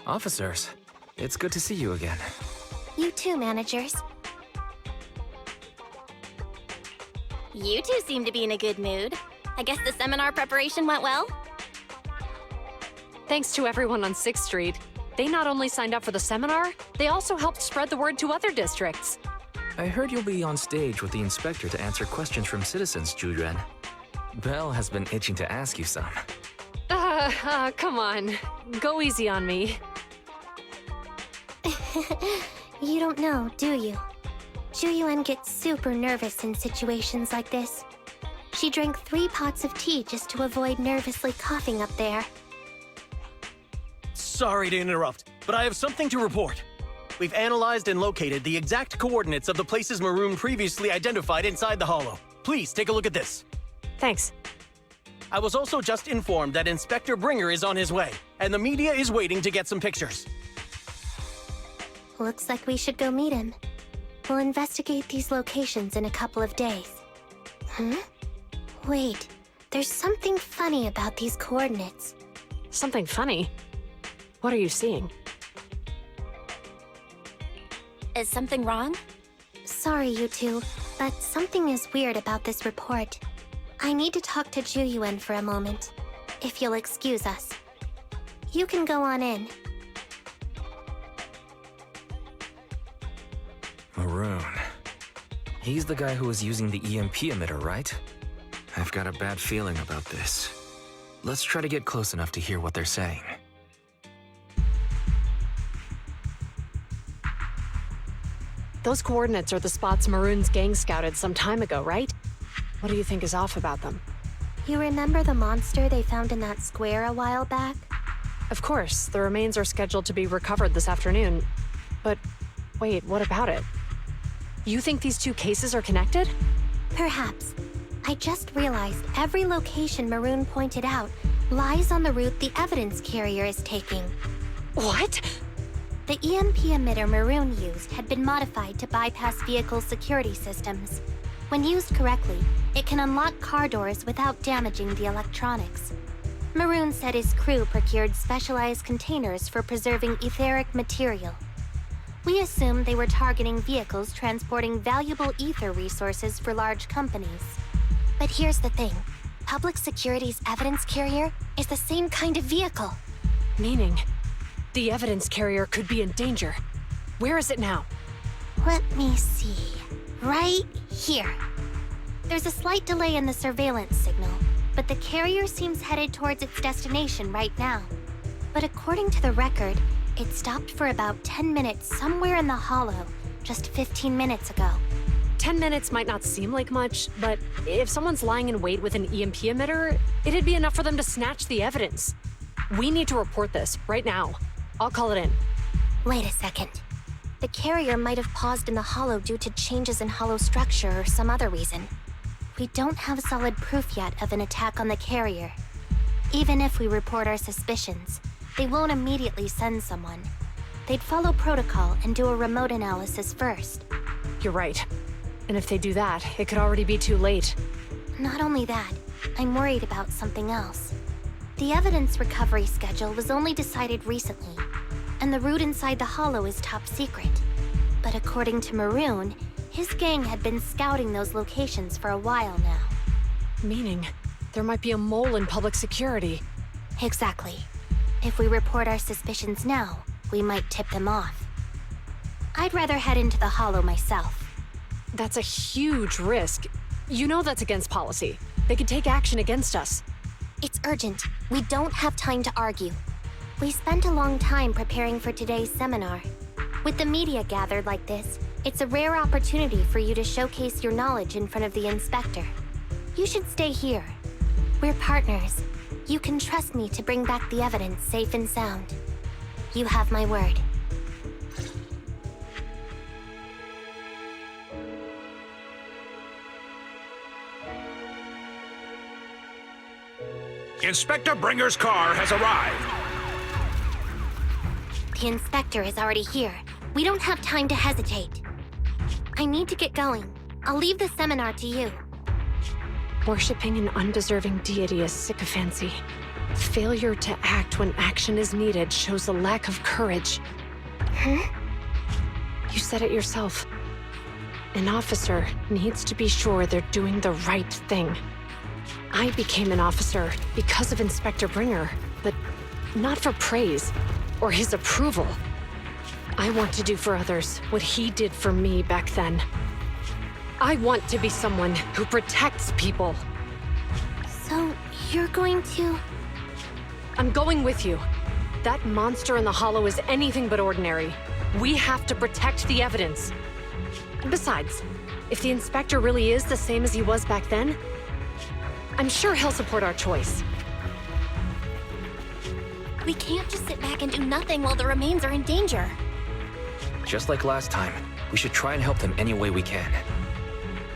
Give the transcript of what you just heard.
Officers, it's good to see you again. You too, managers. You two seem to be in a good mood. I guess the seminar preparation went well? Thanks to everyone on 6th Street. They not only signed up for the seminar, they also helped spread the word to other districts. I heard you'll be on stage with the inspector to answer questions from citizens, Juren. Belle has been itching to ask you some. Come on. Go easy on me. You don't know, do you? Zhu gets super nervous in situations like this. She drank 3 pots of tea just to avoid nervously coughing up there. Sorry to interrupt, but I have something to report. We've analyzed and located the exact coordinates of the places Maroon previously identified inside the hollow. Please take a look at this. Thanks. I was also just informed that Inspector Bringer is on his way, and the media is waiting to get some pictures. Looks like we should go meet him. We'll investigate these locations in a couple of days. Wait, there's something funny about these coordinates. Something funny? What are you seeing? Is something wrong? Sorry, you two, but something is weird about this report. I need to talk to Zhu for a moment, if you'll excuse us. You can go on in. Maroon. He's the guy who was using the EMP emitter, right? I've got a bad feeling about this. Let's try to get close enough to hear what they're saying. Those coordinates are the spots Maroon's gang scouted some time ago, right? What do you think is off about them? You remember the monster they found in that square a while back? Of course, the remains are scheduled to be recovered this afternoon. But wait, what about it? You think these 2 cases are connected? Perhaps. I just realized every location Maroon pointed out lies on the route the evidence carrier is taking. What? The EMP emitter Maroon used had been modified to bypass vehicle security systems. When used correctly, it can unlock car doors without damaging the electronics. Maroon said his crew procured specialized containers for preserving etheric material. We assumed they were targeting vehicles transporting valuable ether resources for large companies. But here's the thing. Public Security's evidence carrier is the same kind of vehicle. Meaning, the evidence carrier could be in danger. Where is it now? Let me see. Right here. There's a slight delay in the surveillance signal, but the carrier seems headed towards its destination right now. But according to the record, it stopped for about 10 minutes somewhere in the hollow, just 15 minutes ago. 10 minutes might not seem like much, but if someone's lying in wait with an EMP emitter, it'd be enough for them to snatch the evidence. We need to report this right now. I'll call it in. Wait a second. The carrier might have paused in the hollow due to changes in hollow structure or some other reason. We don't have solid proof yet of an attack on the carrier. Even if we report our suspicions, they won't immediately send someone. They'd follow protocol and do a remote analysis first. You're right. And if they do that, it could already be too late. Not only that, I'm worried about something else. The evidence recovery schedule was only decided recently, and the route inside the hollow is top secret. But according to Maroon, his gang had been scouting those locations for a while now. Meaning, there might be a mole in public security. Exactly. If we report our suspicions now, we might tip them off. I'd rather head into the hollow myself. That's a huge risk. You know that's against policy. They could take action against us. It's urgent. We don't have time to argue. We spent a long time preparing for today's seminar. With the media gathered like this, it's a rare opportunity for you to showcase your knowledge in front of the inspector. You should stay here. We're partners. You can trust me to bring back the evidence safe and sound. You have my word. Inspector Bringer's car has arrived. The inspector is already here. We don't have time to hesitate. I need to get going. I'll leave the seminar to you. Worshipping an undeserving deity is sycophancy. Failure to act when action is needed shows a lack of courage. Huh? You said it yourself. An officer needs to be sure they're doing the right thing. I became an officer because of Inspector Bringer, but not for praise or his approval. I want to do for others what he did for me back then. I want to be someone who protects people. So, you're going to... I'm going with you. That monster in the hollow is anything but ordinary. We have to protect the evidence. Besides, if the inspector really is the same as he was back then, I'm sure he'll support our choice. We can't just sit back and do nothing while the remains are in danger. Just like last time, we should try and help them any way we can.